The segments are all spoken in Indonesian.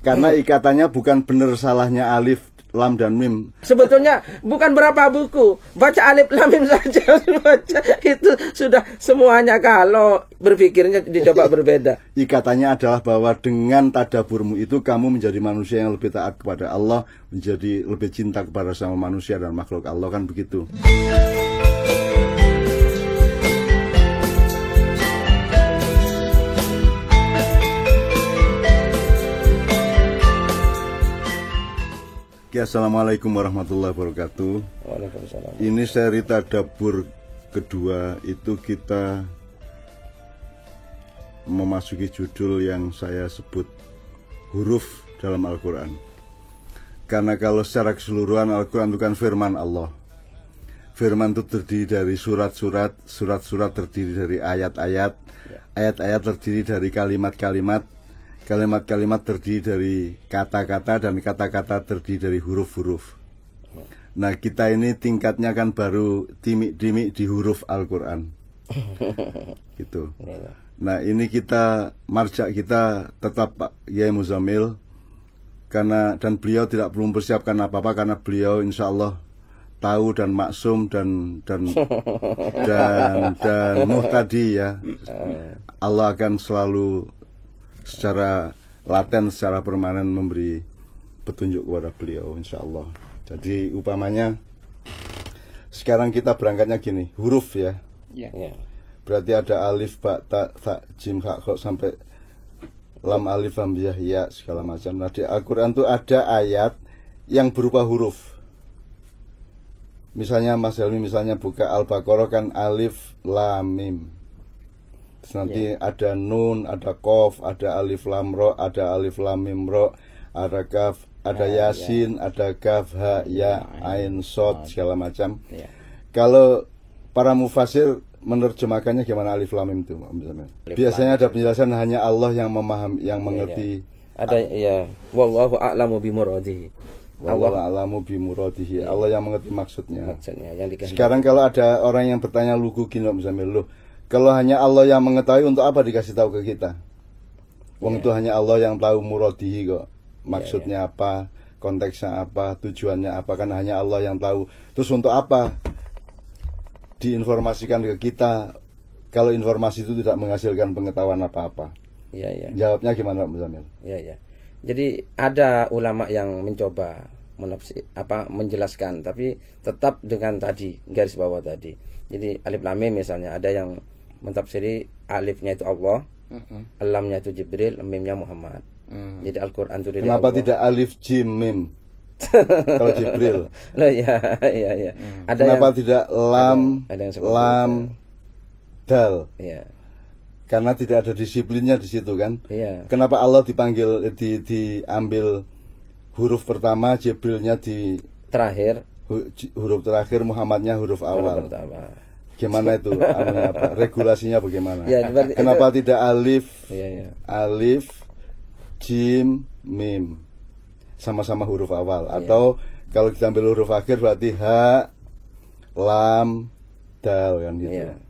Karena ikatannya bukan benar salahnya alif, lam dan mim. Sebetulnya bukan berapa buku, baca alif lam mim saja baca itu sudah semuanya. Kalau berpikirnya dicoba berbeda. Ikatannya adalah bahwa dengan tadaburmu itu kamu menjadi manusia yang lebih taat kepada Allah, menjadi lebih cinta kepada sama manusia dan makhluk Allah, kan begitu. Assalamualaikum warahmatullahi wabarakatuh. Waalaikumsalam. Ini seri tadabbur kedua, itu kita memasuki judul yang saya sebut huruf dalam Al-Quran. Karena kalau secara keseluruhan Al-Quran itu kan firman Allah. Firman itu terdiri dari surat-surat, surat-surat terdiri dari ayat-ayat, ayat-ayat terdiri dari kalimat-kalimat, kalimat-kalimat terdiri dari kata-kata, dan kata-kata terdiri dari huruf-huruf. Nah, kita ini tingkatnya kan baru timik-timik di huruf Al-Quran. Gitu. Nah, ini kita, marja kita tetap Pak Yai Muzamil, karena dan beliau tidak perlu mempersiapkan apa-apa, karena beliau insya Allah tahu dan maksum dan muhtadi ya. Allah akan selalu secara laten, secara permanen memberi petunjuk kepada beliau insya Allah. Jadi umpamanya sekarang kita berangkatnya gini, huruf ya. Berarti ada alif, ba, ta, tha, jim, ha, kha, sampai lam, alif, lam, ya, segala macam. Nah, di Al-Quran itu ada ayat yang berupa huruf. Misalnya Mas Helmi misalnya buka Al-Baqarah kan alif, lam, mim. Terus nanti ada nun, ada kof, ada alif lam ro, ada alif lam mim ro, ada kaf, ada yasin, ada kaf, ha, ya, ain, sod, segala macam. Kalau para mufasir menerjemahkannya gimana alif lam mim itu? Biasanya ada penjelasan hanya Allah yang memahami, yang mengerti. Ada ya, wallahu a'lamu bimuradihi. Wallahu a'lamu bimuradihi. Allah yang mengerti maksudnya. Yang sekarang kalau ada orang yang bertanya lugu gini misalnya, loh, kalau hanya Allah yang mengetahui, untuk apa dikasih tahu ke kita? Wong itu hanya Allah yang tahu muradihi kok. Maksudnya apa, konteksnya apa, tujuannya apa, kan hanya Allah yang tahu. Terus untuk apa diinformasikan ke kita kalau informasi itu tidak menghasilkan pengetahuan apa-apa? Jawabnya gimana Mas Zamil? Jadi ada ulama yang mencoba menjelaskan, tapi tetap dengan tadi garis bawah tadi. Jadi alif lam mim misalnya ada yang mentafsiri alifnya itu Allah, lamnya itu Jibril, mimnya Muhammad. Jadi Al-Quran itu dari Kenapa Allah. tidak alif jim mim? Kalau Jibril. Loh, ya. Ada kenapa yang, tidak lam, ada yang lam, dal? Ya. Karena tidak ada disiplinnya di situ kan? Iya. Kenapa Allah dipanggil diambil huruf pertama, Jibrilnya di terakhir, huruf terakhir, Muhammadnya huruf awal? Gimana itu? Regulasinya bagaimana? Kenapa tidak alif, alif, jim, mim, sama-sama huruf awal? Atau kalau kita ambil huruf akhir berarti ha, lam, dal kan gitu.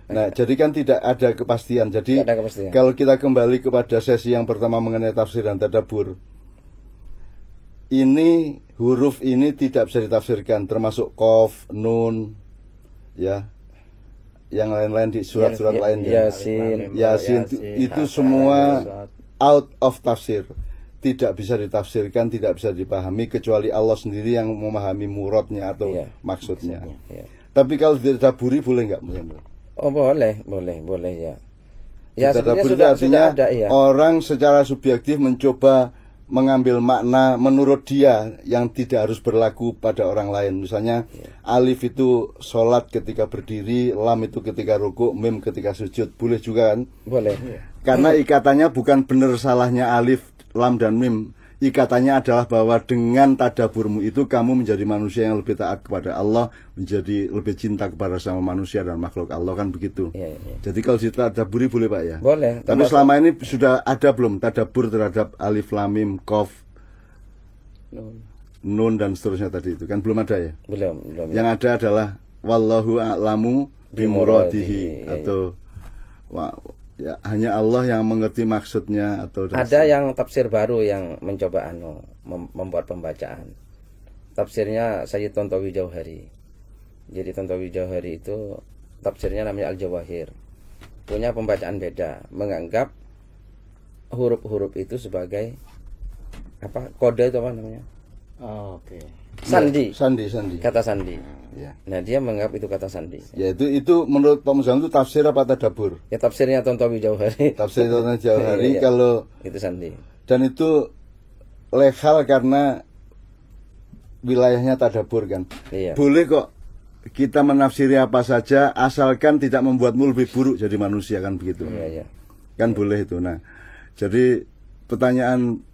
Nah, jadi kan tidak ada kepastian. Jadi kalau kita kembali kepada sesi yang pertama mengenai tafsir dan tadabbur, ini huruf ini tidak bisa ditafsirkan, termasuk qaf, nun, ya, yang lain-lain di surat-surat lainnya. Yasin itu semua out of tafsir, tidak bisa ditafsirkan, tidak bisa dipahami kecuali Allah sendiri yang memahami muradnya atau maksudnya. Tapi kalau ditadaburi boleh nggak? Oh boleh ya. Tadabbur itu artinya orang secara subjektif mencoba mengambil makna menurut dia yang tidak harus berlaku pada orang lain. Misalnya alif itu sholat ketika berdiri, lam itu ketika rukuk, mim ketika sujud. Boleh juga kan? Boleh. Karena ikatannya bukan benar salahnya alif, lam dan mim. Ikatannya adalah bahwa dengan tadaburmu itu kamu menjadi manusia yang lebih taat kepada Allah, menjadi lebih cinta kepada sama manusia dan makhluk Allah, kan begitu. Jadi kalau ditadaburi boleh Pak ya? Boleh. Tapi selama ini sudah ada belum tadabur terhadap alif, lam, mim, qaf, nun dan seterusnya tadi itu? Kan belum ada ya? Belum. Yang ada adalah wallahu a'lamu bimuradihi atau ya hanya Allah yang mengerti maksudnya atau ada yang tafsir baru yang mencoba membuat pembacaan. Tafsirnya Sayyid Tontowi Jauhari. Jadi Tontowi Jauhari itu tafsirnya namanya Al-Jawahir. Punya pembacaan beda, menganggap huruf-huruf itu sebagai apa? Kode itu apa namanya? Oh, oke. Sandi. Sandi. Kata sandi. Ya. Nah, dia menganggap itu kata sandi. Ya itu menurut Pak Muzamil itu tafsir apa tadabbur? Ya tafsirnya Tontowi Jauhari. Tafsir Tontowi Jauhari Iya, kalau itu sandi. dan itu legal karena wilayahnya tadabbur kan. Iya. Boleh kok kita menafsiri apa saja asalkan tidak membuatmu lebih buruk jadi manusia kan begitu. Iya. Kan boleh itu. Nah, jadi pertanyaan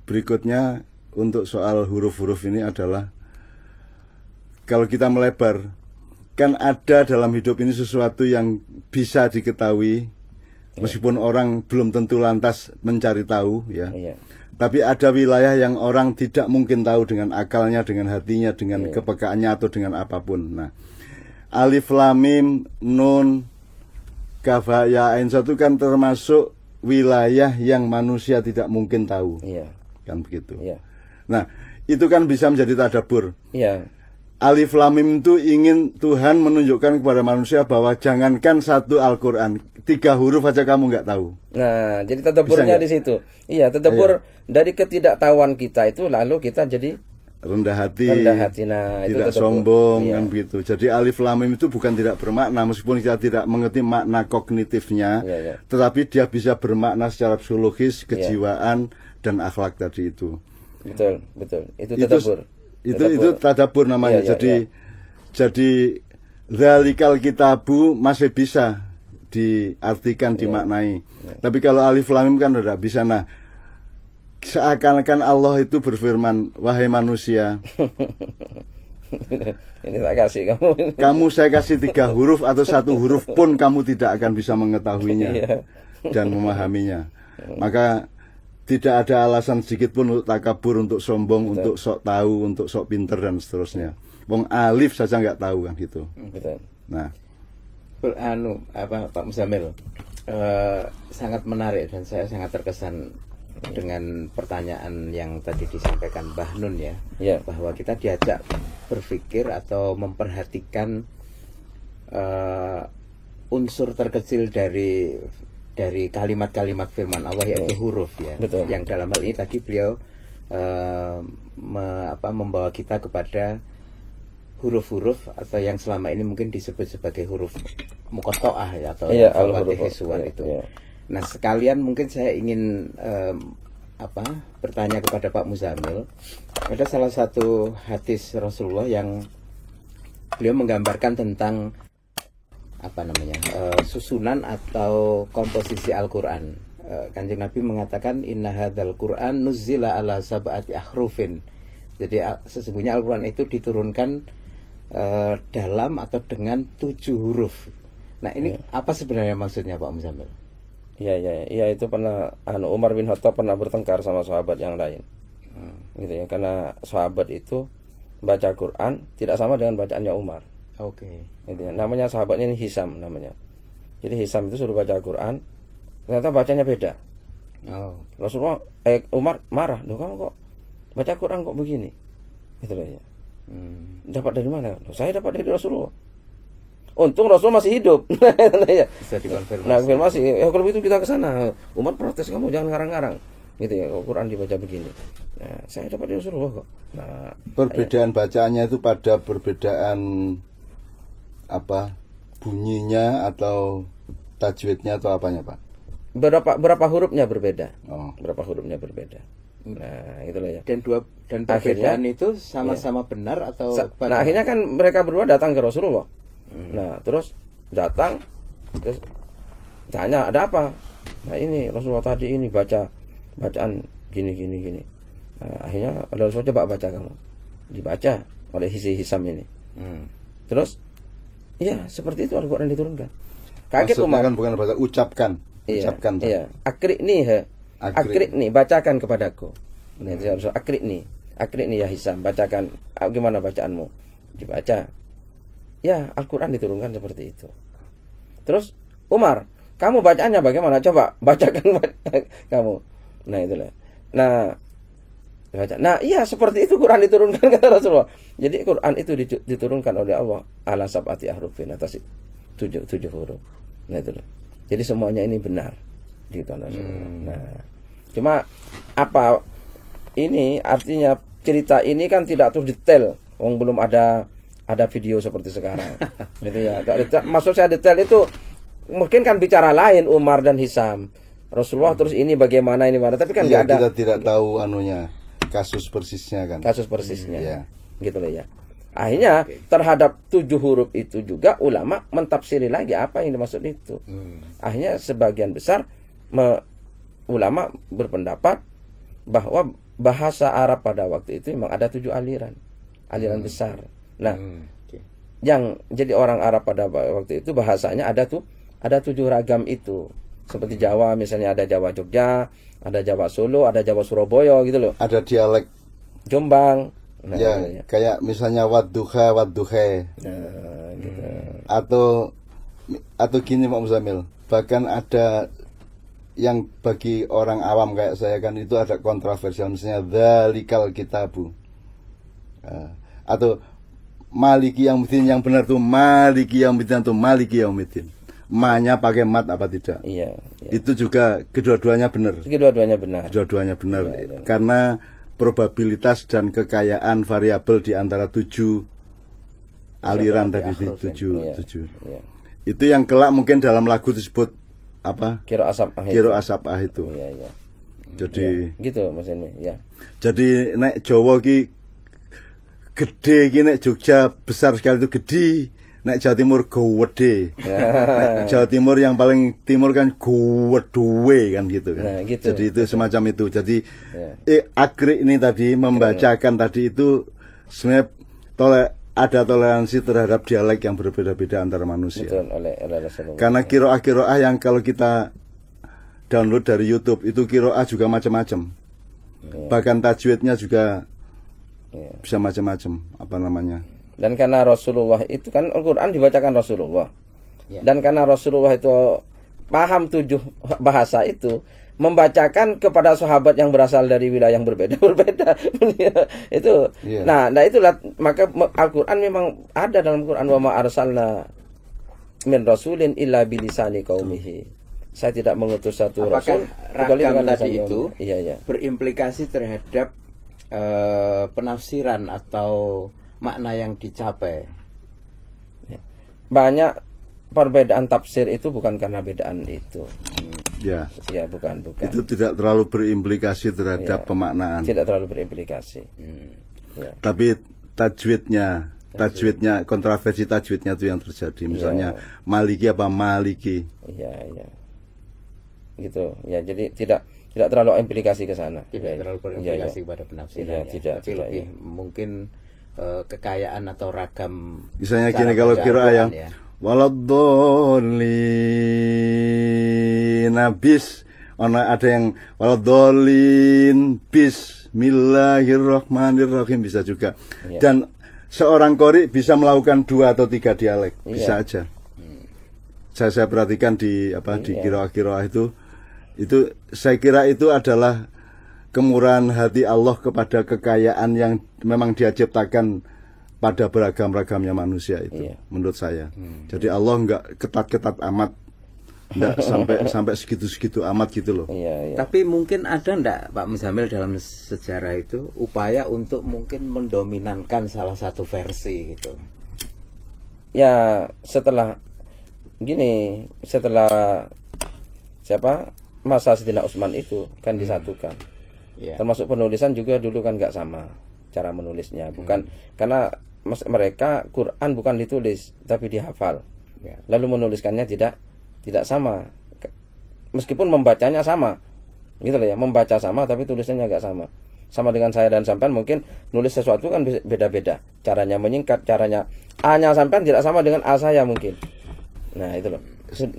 berikutnya untuk soal huruf-huruf ini adalah kalau kita melebar, kan ada dalam hidup ini sesuatu yang bisa diketahui meskipun orang belum tentu lantas mencari tahu ya. Iya. Tapi ada wilayah yang orang tidak mungkin tahu dengan akalnya, dengan hatinya, dengan kepekaannya atau dengan apapun. Nah, alif lam mim nun kaf ha ya ain itu kan termasuk wilayah yang manusia tidak mungkin tahu. Iya. Kan begitu. Iya. Nah, itu kan bisa menjadi tadabbur. Iya. Alif lam mim itu ingin Tuhan menunjukkan kepada manusia bahwa jangankan satu Al-Quran, 3 huruf aja kamu nggak tahu. Nah, jadi tadabburnya di situ. Iya, tadabbur dari ketidaktahuan kita itu lalu kita jadi rendah hati. Nah, tidak itu sombong iya. kan begitu. Jadi alif lam mim itu bukan tidak bermakna meskipun kita tidak mengerti makna kognitifnya, Iya. tetapi dia bisa bermakna secara psikologis, kejiwaan dan akhlak tadi itu. Betul. Itu tadabbur. Itu tadabbur namanya. Iya. Jadi zalikal kitabu masih bisa diartikan, dimaknai. Tapi kalau alif lam mim kan tidak bisa. Nah, seakan-akan Allah itu berfirman, wahai manusia, ini tak kasih kamu. saya kasih 3 huruf atau 1 huruf pun kamu tidak akan bisa mengetahuinya dan memahaminya. Maka tidak ada alasan sedikit pun untuk takabur, untuk sombong, untuk sok tahu, untuk sok pinter dan seterusnya. Wong alif saja nggak tahu kan gitu. Betul. Nah, Pak Muzamil, sangat menarik dan saya sangat terkesan dengan pertanyaan yang tadi disampaikan Mbah Nun ya, bahwa kita diajak berpikir atau memperhatikan unsur terkecil dari kalimat-kalimat firman Allah yaitu huruf ya. Betul. Yang dalam hal ini tadi beliau membawa kita kepada huruf-huruf atau yang selama ini mungkin disebut sebagai huruf muqatta'ah ya, atau al-fatihah suwar itu. Iya. Nah, sekalian mungkin saya ingin bertanya kepada Pak Muzamil. Ada salah satu hadis Rasulullah yang beliau menggambarkan tentang susunan atau komposisi Al-Qur'an. Kanjeng Nabi mengatakan inna hadzal Qur'an nuzzila ala sab'ati ahrufin. Jadi sesungguhnya Al-Qur'an itu diturunkan dalam atau dengan 7 huruf. Nah, ini apa sebenarnya maksudnya Pak Muzamil? Iya, itu pernah Umar bin Khattab pernah bertengkar sama sahabat yang lain. Gitu ya, karena sahabat itu baca Quran tidak sama dengan bacaannya Umar. Oke. Gitu ya. Namanya sahabatnya ini Hisam namanya. Jadi Hisam itu suruh baca Quran, ternyata bacanya beda. Oh. Rasulullah Umar marah, "Loh, kamu kok baca Quran kok begini?" Gitu loh ya. Dapat dari mana? Saya dapat dari Rasulullah. Untung Rasul masih hidup. Bisa dikonfirmasi. Nah, konfirmasi. Ya kalau begitu kita ke sana. Umar protes, kamu jangan ngarang-ngarang. Gitu ya, Quran dibaca begini. Nah, saya dapat dari Rasulullah kok. Nah, perbedaan bacaannya itu pada perbedaan bunyinya atau tajwidnya atau apanya, Pak? Berapa hurufnya berbeda. Oh. Berapa hurufnya berbeda. Nah, itulah ya. Dan perbedaan itu sama-sama benar atau Nah, akhirnya kan mereka berdua datang ke Rasulullah. Nah, terus datang terus tanya, "Ada apa?" Nah, ini Rasulullah tadi ini baca bacaan gini. Nah, akhirnya ada Rasulullah, coba baca kamu. Dibaca oleh Hisam ini. Terus iya, seperti itu Al-Qur'an diturunkan. Kaget Maksudnya Umar. kan bukan baca, ucapkan. Ucapkan. Iya. Akri'ni, bacakan kepadaku. Nah, itu harus akri'ni ya Hisam, bacakan. Gimana bacaanmu? Dibaca. Ya, Al-Qur'an diturunkan seperti itu. Terus Umar, kamu bacaannya bagaimana? Coba bacakan kamu. Nah itulah. Nah baca. Nah iya seperti itu Quran diturunkan kata Rasulullah. Jadi Quran itu diturunkan oleh Allah ala sab'ati ahrufin, atas 7 huruf. Nah itulah. Jadi semuanya ini benar gitu. Nah cuma apa ini artinya cerita ini kan tidak terus detail. Wong belum ada video seperti sekarang. Gitu ya. Maksud saya detail itu mungkin kan bicara lain Umar dan Hisam. Rasulullah terus ini bagaimana ini mana, tapi kan nggak ada. Kita tidak tahu anunya, kasus persisnya kan. Kasus persisnya. Ya. Gitu loh ya. Akhirnya terhadap 7 huruf itu juga ulama mentafsiri lagi apa yang dimaksud itu. Akhirnya sebagian besar ulama berpendapat bahwa bahasa Arab pada waktu itu memang ada 7 aliran besar. Nah, yang jadi orang Arab pada waktu itu bahasanya ada 7 ragam itu. Seperti Jawa misalnya ada Jawa Jogja, ada Jawa Solo, ada Jawa Surabaya gitu loh. Ada dialek Jombang. Nah, ya, kayak misalnya wadduha. Nah, gitu. Atau gini Pak Muzamil, bahkan ada yang bagi orang awam kayak saya kan itu ada kontroversial, misalnya dzalikal kitabu. Atau maliki yaumiddin, yang benar tuh maliki yaumiddin. Ma-nya pakai mat apa tidak? Iya. Itu juga kedua-duanya benar. Kedua-duanya benar. Iya. Karena probabilitas dan kekayaan variabel di antara 7 aliran tadi, 7. Iya. Itu yang kelak mungkin dalam lagu disebut apa? Kiro asapah itu. Iya. Jadi gitu Mas ini, ya. Jadi nek Jawa ki gede ki, nek Jogja besar sekali itu gede. Nek Jawa Timur gede. Nek Jawa Timur yang paling timur kan gede kan gitu kan. Nah, gitu. Jadi itu semacam itu. Jadi Akri ini tadi membacakan tadi itu sebenarnya ada toleransi terhadap dialek yang berbeda-beda antara manusia. Betul, oleh Rasulullah. Karena kiroah yang kalau kita download dari YouTube itu kiroah juga macam-macam. Bahkan tajwidnya juga bisa macam-macam apa namanya. Dan karena Rasulullah itu kan Al-Quran dibacakan Rasulullah. Dan karena Rasulullah itu paham 7 bahasa itu, membacakan kepada sahabat yang berasal dari wilayah yang berbeda. Itu. Nah itulah maka Al-Quran memang ada dalam Quran, wa ma arsalna min rasulin illa bilisani qaumihi. Saya tidak mengutus satu rasul kecuali dengan tadi itu iya. berimplikasi terhadap penafsiran atau makna yang dicapai. Banyak perbedaan tafsir itu bukan karena bedaan itu. Ya, bukan. Itu tidak terlalu berimplikasi terhadap pemaknaan. Tidak terlalu berimplikasi. Tapi tajwidnya, kontroversi tajwidnya itu yang terjadi. Misalnya maliki apa maliki. Iya. Gitu. Ya, jadi tidak terlalu implikasi ke sana. Tidak terlalu berimplikasi pada penafsiran. Tidak. Lebih mungkin kekayaan atau ragam. Misalnya gini, kalau kira yang waladhdallin bis, ada yang waladhdallin bismillahirrahmanirrahim bisa juga. Dan seorang qori bisa melakukan 2 atau 3 dialek, bisa aja. Saya perhatikan di qiraah itu saya kira itu adalah kemurahan hati Allah kepada kekayaan yang memang Dia ciptakan pada beragam-ragamnya manusia itu, menurut saya. Jadi Allah enggak ketat-ketat amat, enggak sampai segitu-segitu amat gitu loh. Tapi mungkin ada enggak Pak Muzamil dalam sejarah itu upaya untuk mungkin mendominankan salah satu versi gitu? Ya, setelah masa Sayyidina Utsman itu kan disatukan. Termasuk penulisan juga dulu kan nggak sama cara menulisnya, bukan karena mereka Quran bukan ditulis tapi dihafal, lalu menuliskannya tidak sama, meskipun membacanya sama gitu loh ya, membaca sama tapi tulisannya nggak sama dengan saya dan sampean. Mungkin nulis sesuatu kan beda-beda, caranya menyingkat, caranya A-nya sampean tidak sama dengan A saya mungkin. Nah itu loh.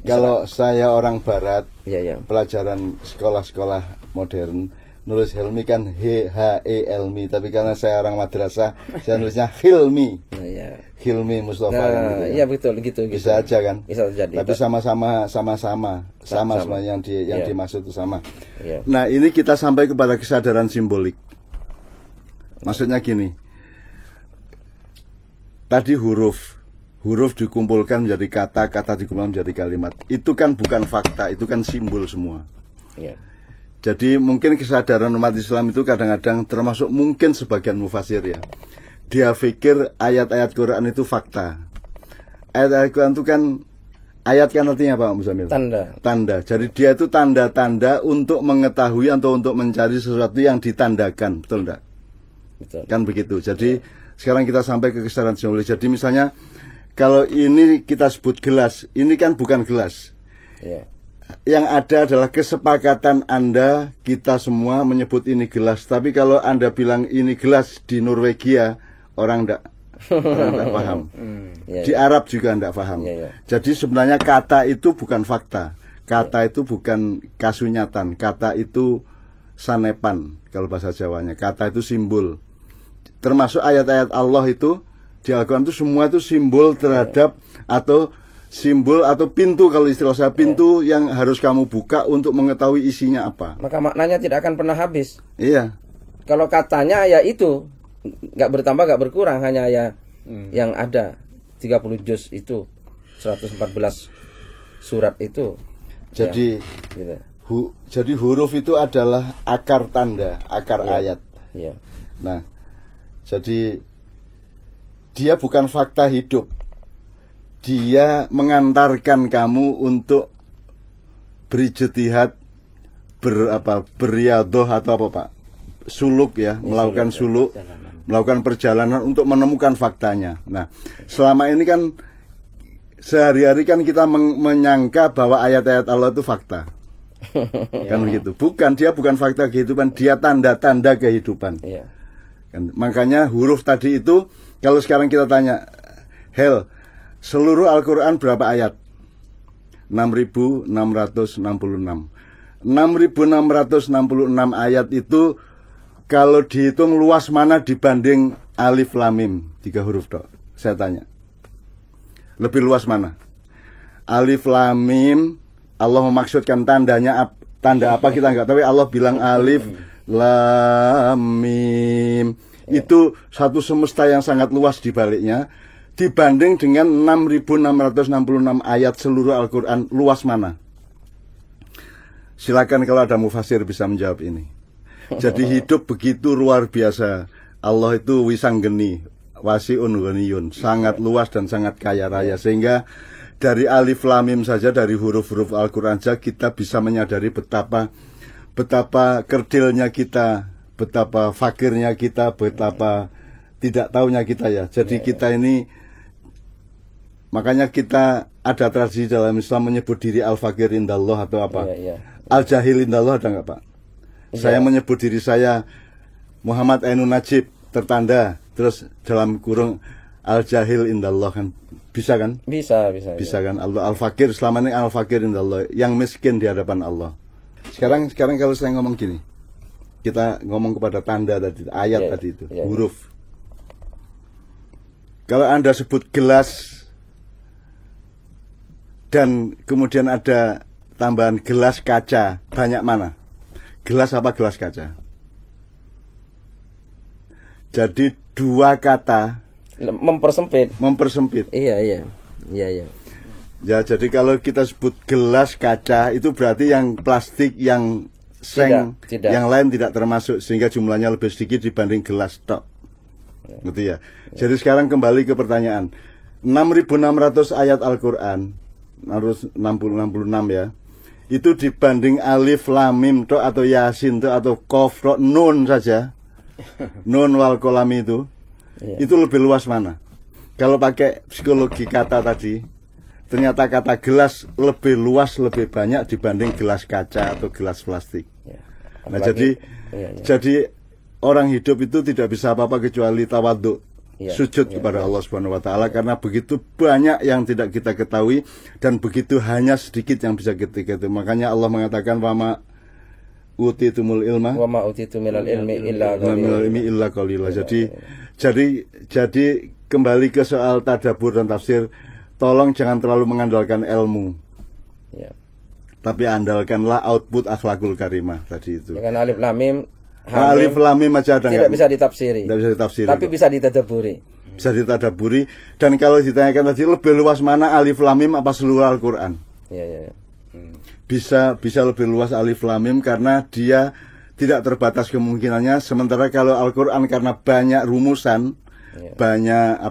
Kalau saya orang barat, ya. Pelajaran sekolah-sekolah modern, nulis Helmi kan H-E-L-Mi, tapi karena saya orang madrasah, saya nulisnya Hilmi. Iya. Hilmi Mustafa. Nah, iya betul gitu. Bisa aja kan? Bisa terjadi. Tapi sama semua yang dimaksud itu sama. Iya. Nah, ini kita sampai kepada kesadaran simbolik. Maksudnya gini. Tadi huruf dikumpulkan menjadi kata, kata dikumpulkan menjadi kalimat. Itu kan bukan fakta, itu kan simbol semua. Iya. Jadi mungkin kesadaran umat Islam itu kadang-kadang termasuk mungkin sebagian mufasir ya. Dia pikir ayat-ayat Quran itu fakta. Ayat-ayat Quran itu kan, ayat kan artinya apa, Pak Muzamil? Tanda. Jadi dia itu tanda-tanda untuk mengetahui atau untuk mencari sesuatu yang ditandakan, betul enggak? Betul. Kan begitu. Jadi sekarang kita sampai ke kesadaran simbolik. Jadi misalnya kalau ini kita sebut gelas, ini kan bukan gelas. Iya. Yang ada adalah kesepakatan Anda, kita semua menyebut ini gelas. Tapi kalau Anda bilang ini gelas di Norwegia, orang enggak paham. Di Arab juga enggak paham. Jadi sebenarnya kata itu bukan fakta. Kata itu bukan kasunyatan. Kata itu sanepan kalau bahasa Jawanya. Kata itu simbol. Termasuk ayat-ayat Allah itu di Al-Quran itu semua itu simbol terhadap atau simbol atau pintu, kalau istilah saya, pintu yang harus kamu buka untuk mengetahui isinya apa. Maka maknanya tidak akan pernah habis. Iya. Kalau katanya ya itu, nggak bertambah nggak berkurang, hanya ya yang ada 30 juz itu, 114 surat itu. Jadi ya, gitu. Jadi huruf itu adalah akar tanda, akar ayat. Iya. Nah, jadi dia bukan fakta hidup. Dia mengantarkan kamu untuk berijtihad, beriadoh atau apa Pak? Suluk ya, melakukan suluk, melakukan perjalanan untuk menemukan faktanya. Nah, selama ini kan sehari-hari kan kita menyangka bahwa ayat-ayat Allah itu fakta. Kan begitu. Bukan, dia bukan fakta kehidupan, dia tanda-tanda kehidupan. Kan, makanya huruf tadi itu, kalau sekarang kita tanya, Hel, seluruh Al-Quran berapa ayat? 6.666. 6.666 ayat itu kalau dihitung luas mana dibanding Alif Lam Mim, 3 huruf dok? Saya tanya. Lebih luas mana? Alif Lam Mim, Allah memaksudkan tandanya tanda apa kita enggak tahu. Allah bilang Alif Lam Mim. Itu satu semesta yang sangat luas di baliknya. Dibanding dengan 6.666 ayat seluruh Al-Quran, luas mana? Silakan kalau ada mufasir bisa menjawab ini. Jadi hidup begitu luar biasa. Allah itu wisanggeni, wasi'un ghaniyun, sangat luas dan sangat kaya raya. Sehingga dari Alif Lam Mim saja, dari huruf-huruf Al-Quran saja kita bisa menyadari betapa kerdilnya kita, betapa fakirnya kita, betapa tidak tahunya kita ya. Jadi kita ini, makanya kita ada tradisi dalam Islam menyebut diri al-fakir indallah atau apa? Al-jahil indallah ada nggak Pak? Saya menyebut diri saya Muhammad Ainun Najib tertanda, terus dalam kurung al-jahil indallah kan? Bisa kan? Bisa kan? Allah al-fakir, selama ini al-fakir indallah, yang miskin di hadapan Allah. Sekarang kalau saya ngomong gini, kita ngomong kepada tanda tadi, ayat tadi itu, huruf. Kalau Anda sebut gelas dan kemudian ada tambahan gelas kaca, banyak mana? Gelas apa gelas kaca? Jadi 2 kata mempersempit. Iya. Ya, jadi kalau kita sebut gelas kaca itu berarti yang plastik, yang seng, tidak. Yang lain tidak termasuk, sehingga jumlahnya lebih sedikit dibanding gelas tok. Gitu ya. Jadi sekarang kembali ke pertanyaan. 6.600 ayat Al-Quran, harus 66 ya. Itu dibanding Alif Lam Mim tok atau Yasin tok atau Qaf tok, Nun saja. Nun wal Qalam itu. Itu lebih luas mana? Kalau pakai psikologi kata tadi, ternyata kata gelas lebih luas, lebih banyak dibanding gelas kaca atau gelas plastik. Nah, jadi orang hidup itu tidak bisa apa-apa kecuali tawadhu, sujud kepada Allah Subhanahu wa taala, karena begitu banyak yang tidak kita ketahui dan begitu hanya sedikit yang bisa kita ketahui. Makanya Allah mengatakan utitumul ilma Wa ma utitu minal ilmi illa minal ilmi illa qalila. Jadi kembali ke soal tadabbur dan tafsir, tolong jangan terlalu mengandalkan ilmu. Ya. Tapi andalkanlah output akhlakul karimah tadi itu. Dengan alif lam mim, Alif lam mim aja ada tidak bisa ditafsiri. Tidak bisa ditafsiri. Tapi bisa ditadaburi. Bisa ditadaburi, dan kalau ditanyakan tadi lebih luas mana alif lam mim apa seluruh Al-Qur'an? Ya. Bisa lebih luas alif lam mim karena dia tidak terbatas kemungkinannya, sementara kalau Al-Qur'an karena banyak rumusan, banyak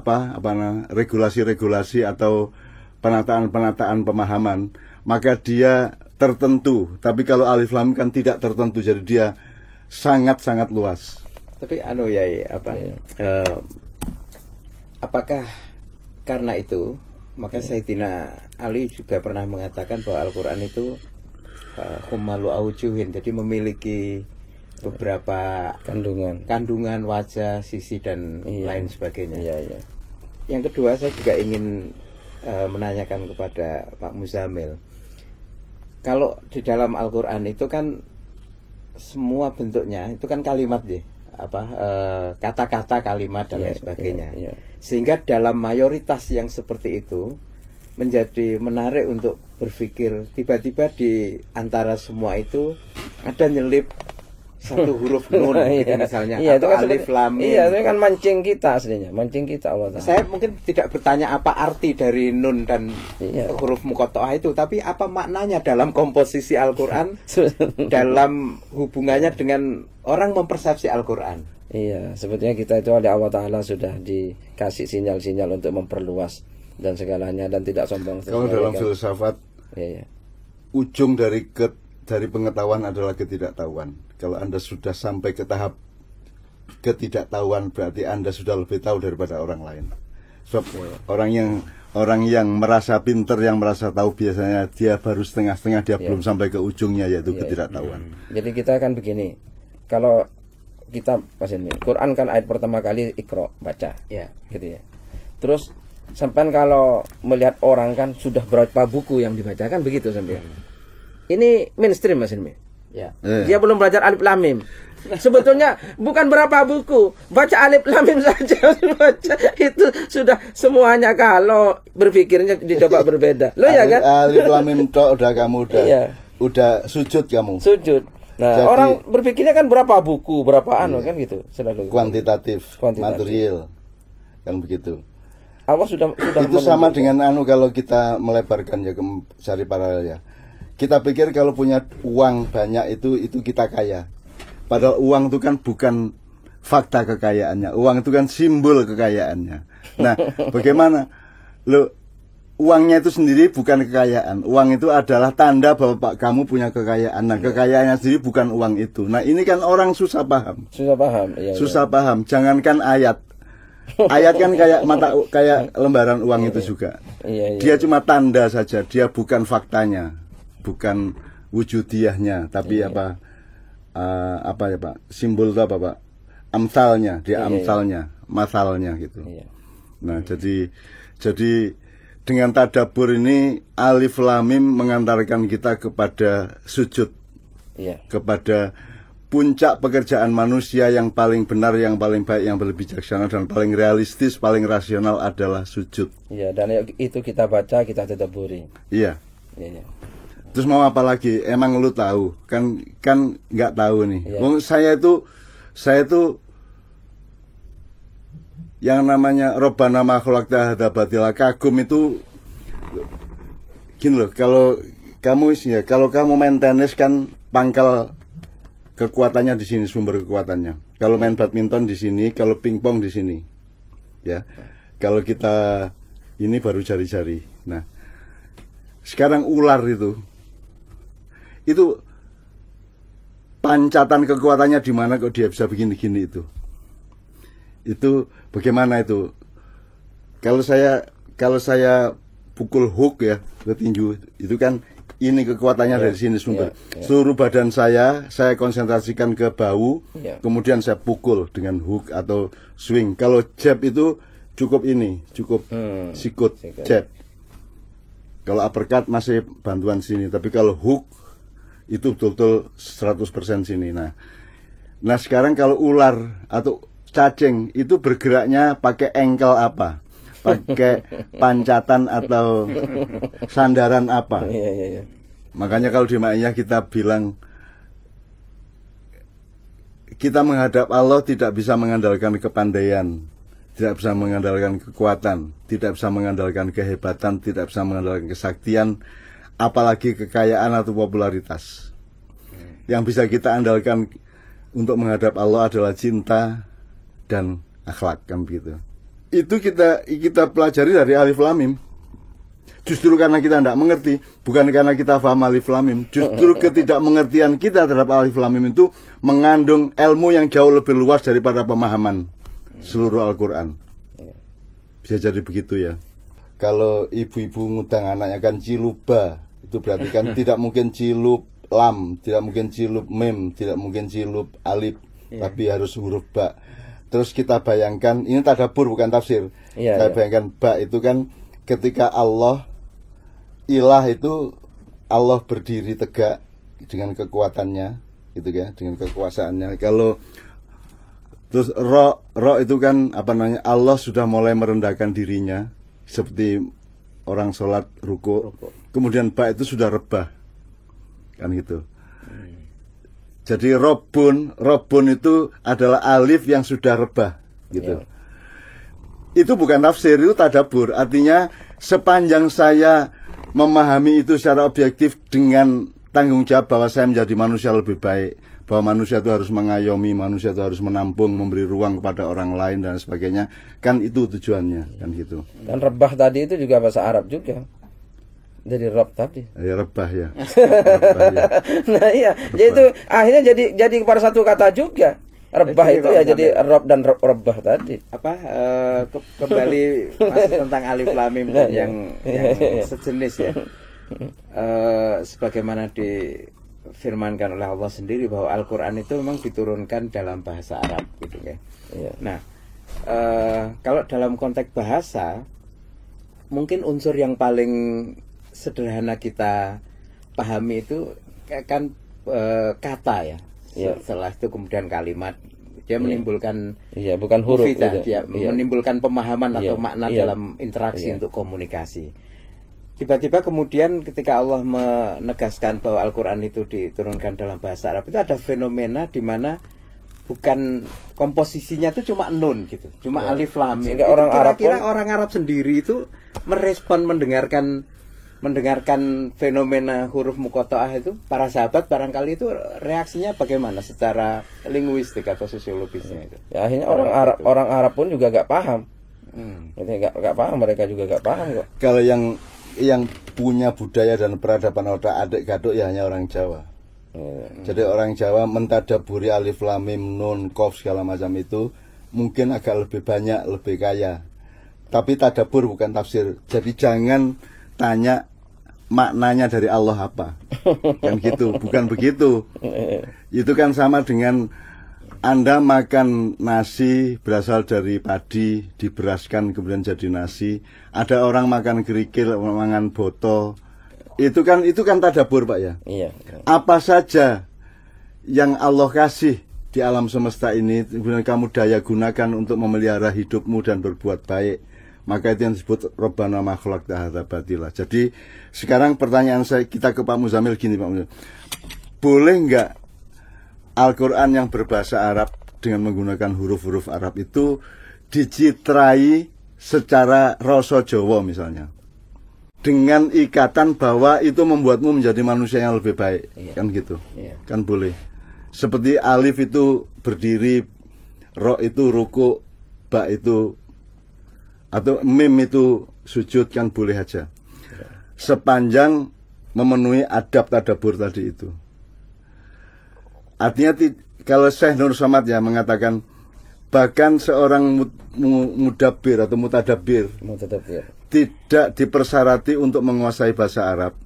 regulasi-regulasi atau penataan pemahaman, maka dia tertentu. Tapi kalau alif lam mim kan tidak tertentu, jadi dia sangat-sangat luas. Tapi apakah karena itu maka Sayyidina Ali juga pernah mengatakan bahwa Al-Quran itu khumalu aujuhin, jadi memiliki beberapa kandungan wajah, sisi dan lain sebagainya. Iya. Yang kedua, saya juga ingin menanyakan kepada Pak Muzamil, kalau di dalam Al-Quran itu kan semua bentuknya itu kan kalimat ya, kata-kata, kalimat dan lain sebagainya. Sehingga dalam mayoritas yang seperti itu menjadi menarik untuk berpikir, tiba-tiba di antara semua itu ada nyelip satu huruf nun gitu misalnya, atau kan alif lam mim. Iya, itu kan mancing kita aslinya, mancing kita Allah Ta'ala. Saya mungkin tidak bertanya apa arti dari nun dan huruf muqatta'ah itu, tapi apa maknanya dalam komposisi Al-Quran, dalam hubungannya dengan orang mempersepsi Al-Quran. Iya, sebetulnya kita itu oleh Allah Ta'ala sudah dikasih sinyal-sinyal untuk memperluas dan segalanya, dan tidak sombong. Kalau dalam filsafat, ujung dari pengetahuan adalah ketidaktahuan. Kalau Anda sudah sampai ke tahap ketidaktahuan, berarti Anda sudah lebih tahu daripada orang lain. Sebab orang yang merasa pinter, yang merasa tahu, biasanya dia baru setengah-setengah, dia belum sampai ke ujungnya, yaitu ketidaktahuan. Jadi kita akan begini, kalau kita Quran kan ayat pertama kali Iqra, baca, gitu ya. Terus sampai kalau melihat orang kan sudah berapa buku yang dibacakan, begitu sampai. Ini mainstream Mas Ilmi. Dia belum belajar alif lam mim. Sebetulnya bukan berapa buku, baca alif lam mim saja baca itu sudah semuanya. Kalau berpikirnya dicoba berbeda. Lo ya kan? Alif lam mim udah sujud kamu. Sujud. Nah, jadi, orang berpikirnya kan berapa buku, berapa kan gitu, selalu kuantitatif, material. Kan begitu. Allah sudah itu sama dengan kalau kita melebarkan ya, cari paralel ya. Kita pikir kalau punya uang banyak itu kita kaya. Padahal uang itu kan bukan fakta kekayaannya. Uang itu kan simbol kekayaannya. Nah, bagaimana? Uangnya itu sendiri bukan kekayaan. Uang itu adalah tanda bahwa kamu punya kekayaan. Nah, kekayaannya sendiri bukan uang itu. Nah, ini kan orang susah paham. Susah paham. Jangankan ayat. Ayat kan kayak lembaran uang itu juga. Dia cuma tanda saja. Dia bukan faktanya, bukan wujudiahnya. Tapi simbol itu apa Pak? Amsalnya. Dia amsalnya, masalnya gitu. Nah, jadi dengan tadabbur ini alif lam mim mengantarkan kita kepada sujud, kepada puncak pekerjaan manusia yang paling benar, yang paling baik, yang paling bijaksana dan paling realistis, paling rasional adalah sujud. Dan itu kita baca, kita tadabburi. Terus mau apa lagi? Emang lu tahu? Kan nggak tahu nih. Saya itu yang namanya Rabbana ma khalaqta hadza batila, kagum itu gini loh, kalau kamu main tenis kan pangkal kekuatannya di sini, sumber kekuatannya. Kalau main badminton di sini, kalau pingpong di sini. Ya. Kalau kita ini baru jari-jari. Nah, sekarang ular itu pancatan kekuatannya di mana kok dia bisa begini-gini itu. Itu bagaimana itu? Kalau saya pukul hook ya ke tinju, itu kan ini kekuatannya dari sini sumber. Seluruh badan saya konsentrasikan ke bahu, kemudian saya pukul dengan hook atau swing. Kalau jab itu cukup sikut jab. Kalau uppercut masih bantuan sini, tapi kalau hook itu betul-betul 100% sini. Nah sekarang kalau ular atau cacing itu bergeraknya pakai engkel apa? Pakai pancatan atau sandaran apa? Makanya kalau di Ma'iyah kita bilang kita menghadap Allah tidak bisa mengandalkan kepandaian, tidak bisa mengandalkan kekuatan, tidak bisa mengandalkan kehebatan, tidak bisa mengandalkan kesaktian, apalagi kekayaan atau popularitas. Yang bisa kita andalkan untuk menghadap Allah adalah cinta dan akhlak, kan begitu. Itu kita pelajari dari Alif Lam Mim. Justru karena kita tidak mengerti, bukan karena kita paham Alif Lam Mim. Justru ketidakmengertian kita terhadap Alif Lam Mim itu mengandung ilmu yang jauh lebih luas daripada pemahaman seluruh Al-Quran. Bisa jadi begitu ya. Kalau ibu-ibu ngutang anaknya kan ciluba, itu berarti kan tidak mungkin cilub lam, tidak mungkin cilub mim, tidak mungkin cilub alif, tapi harus huruf ba. Terus kita bayangkan, ini tadabbur bukan tafsir. Kita bayangkan ba itu kan ketika Allah, ilah itu Allah berdiri tegak dengan kekuatannya, gitu ya, dengan kekuasaannya. Kalau terus ro itu kan apa namanya, Allah sudah mulai merendahkan dirinya seperti orang sholat ruku. Kemudian ba itu sudah rebah, kan gitu. Jadi robun itu adalah alif yang sudah rebah, gitu. Itu bukan tafsir, itu tadabbur. Artinya sepanjang saya memahami itu secara objektif dengan tanggung jawab bahwa saya menjadi manusia lebih baik, bahwa manusia itu harus mengayomi, manusia itu harus menampung, memberi ruang kepada orang lain dan sebagainya, kan itu tujuannya, kan gitu. Dan rebah tadi itu juga bahasa Arab juga. Jadi rob tadi. Ya rebah ya. Rebah, ya. Nah iya, jadi itu akhirnya jadi kepada satu kata juga. Rebah itu ya jadi rob dan rebah tadi. Kembali masih tentang Alif Lam Mim yang sejenis ya. Sebagaimana difirmankan oleh Allah sendiri bahwa Al-Quran itu memang diturunkan dalam bahasa Arab gitu ya. Nah, kalau dalam konteks bahasa, mungkin unsur yang paling sederhana kita pahami itu kan kata ya. Setelah itu kemudian kalimat, dia menimbulkan bukan huruf, menimbulkan pemahaman atau makna dalam interaksi untuk komunikasi. Tiba-tiba kemudian ketika Allah menegaskan bahwa Al-Quran itu diturunkan dalam bahasa Arab, itu ada fenomena di mana bukan komposisinya itu cuma nun gitu, cuma alif lam mim. Kira-kira orang Arab sendiri itu merespon mendengarkan fenomena huruf muqatta'ah itu, para sahabat barangkali itu reaksinya bagaimana secara linguistik atau sosiologisnya itu? Ya, akhirnya orang Arab pun juga gak paham. Gak paham, mereka juga gak paham kok. Kalau yang punya budaya dan peradaban otak adik-gaduk ya hanya orang Jawa. Jadi orang Jawa mentadaburi alif lam mim nun qaf segala macam itu mungkin agak lebih banyak, lebih kaya. Tapi tadabbur bukan tafsir. Jadi jangan tanya maknanya dari Allah apa, kan gitu, bukan begitu. Itu kan sama dengan Anda makan nasi berasal dari padi, diberaskan kemudian jadi nasi. Ada orang makan kerikil, makan boto. Itu kan tadabbur, Pak ya. Apa saja yang Allah kasih di alam semesta ini, kemudian kamu daya gunakan untuk memelihara hidupmu dan berbuat baik, maka itu yang disebut Rabbana ma khalaqta hadza batila. Jadi sekarang pertanyaan kita ke Pak Muzamil gini, Pak Muzamil. Boleh enggak Al-Quran yang berbahasa Arab dengan menggunakan huruf-huruf Arab itu dicitrai secara rasa Jawa misalnya, dengan ikatan bahwa itu membuatmu menjadi manusia yang lebih baik, kan gitu, kan boleh. Seperti alif itu berdiri, ro itu ruku, ba itu, atau mim itu sujud, kan boleh aja, sepanjang memenuhi adab tadabbur tadi itu. Artinya kalau Syekh Nur Somad ya mengatakan bahkan seorang mudabbir atau mutadabbir tidak dipersyaratkan untuk menguasai bahasa Arab,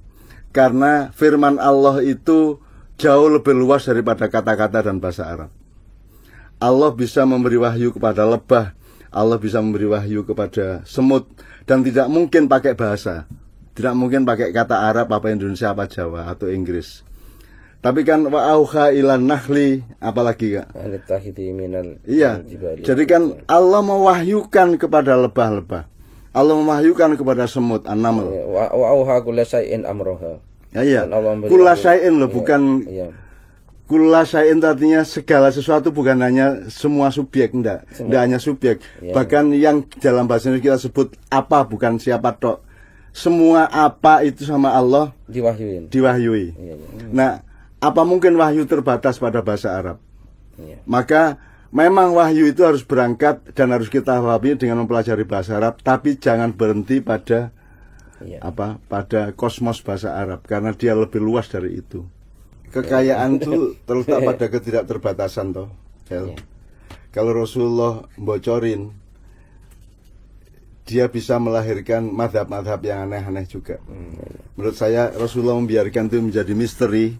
karena firman Allah itu jauh lebih luas daripada kata-kata dan bahasa Arab. Allah bisa memberi wahyu kepada lebah, Allah bisa memberi wahyu kepada semut, dan tidak mungkin pakai bahasa, tidak mungkin pakai kata Arab apa Indonesia apa Jawa atau Inggris. Tapi kan wa auha ilan nahli, apalagi Kak? Al-tahidi minal Iya. jibali. Jadi kan Allah mewahyukan kepada lebah-lebah. Allah mewahyukan kepada semut, an-naml. wa auha kulla syai'in amroha. Ya iya. Dan Allah memberi Kulla wahyu. syai'in loh, Iya, bukan iya. kulla syai'in artinya segala sesuatu, bukan hanya semua subjek, enggak hanya subjek. Iya. Bahkan yang dalam bahasa Indonesia kita sebut apa, bukan siapa tok. Semua apa itu sama Allah Diwahyuin. diwahyui. Iya, iya. Nah, apa mungkin wahyu terbatas pada bahasa Arab? Iya. Maka memang wahyu itu harus berangkat dan harus kita pahami dengan mempelajari bahasa Arab, tapi jangan berhenti pada Iya. pada kosmos bahasa Arab, karena dia lebih luas dari itu. Kekayaan itu terletak pada ketidakterbatasan toh. Iya. Kalau Rasulullah bocorin, dia bisa melahirkan madhab-madhab yang aneh-aneh juga. Menurut saya Rasulullah membiarkan itu menjadi misteri,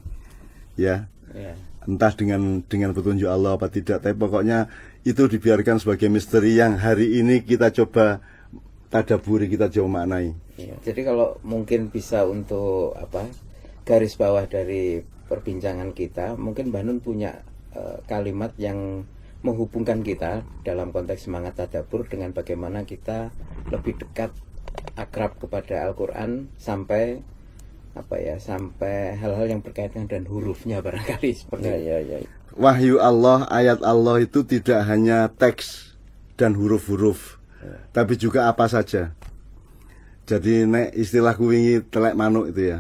ya. Ya. Entah dengan petunjuk Allah apa tidak, tapi pokoknya itu dibiarkan sebagai misteri yang hari ini kita coba tadaburi, kita coba maknai. Ya, jadi kalau mungkin bisa untuk garis bawah dari perbincangan kita, mungkin Mbah Nun punya kalimat yang menghubungkan kita dalam konteks semangat tadabbur dengan bagaimana kita lebih dekat, akrab kepada Al-Quran sampai sampai hal-hal yang berkaitan dan hurufnya barangkali seperti itu. Ya. Wahyu Allah, ayat Allah itu tidak hanya teks dan huruf-huruf, tapi juga apa saja. Jadi nek istilah kuwingi telek manuk itu ya.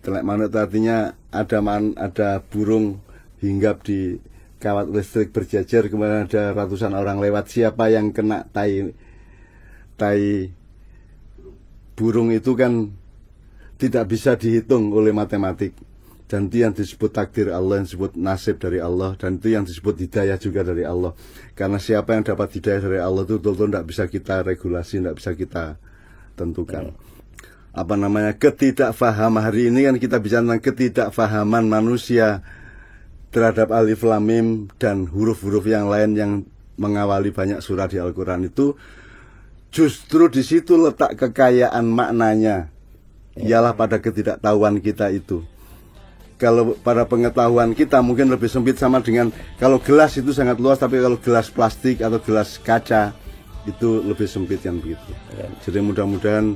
Telek manuk itu artinya ada burung hinggap di kawat listrik berjajar, kemudian ada ratusan orang lewat. Siapa yang kena tai burung itu kan tidak bisa dihitung oleh matematik. Dan itu yang disebut takdir Allah, yang disebut nasib dari Allah, dan itu yang disebut hidayah juga dari Allah. Karena siapa yang dapat hidayah dari Allah itu betul-betul tidak bisa kita regulasi, tidak bisa kita tentukan. Ketidakfahaman hari ini kan kita bicara tentang ketidakfahaman manusia terhadap alif lam mim dan huruf-huruf yang lain yang mengawali banyak surah di Al-Quran itu. Justru di situ letak kekayaan maknanya, ialah pada ketidaktahuan kita itu. Kalau pada pengetahuan kita mungkin lebih sempit, sama dengan kalau gelas itu sangat luas, tapi kalau gelas plastik atau gelas kaca itu lebih sempit kan begitu. Jadi mudah-mudahan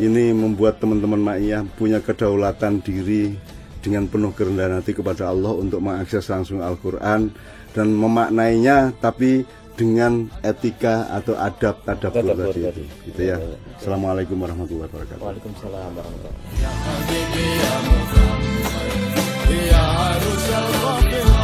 ini membuat teman-teman Ma'iyah punya kedaulatan diri dengan penuh kerendahan hati kepada Allah untuk mengakses langsung Al-Quran dan memaknainya, tapi dengan etika atau adab tadabbur tadi itu. Gitu ya. Assalamualaikum warahmatullahi wabarakatuh. Waalaikumsalam warahmatullahi wabarakatuh. يا حبيبي يا محمد يا عروس الرب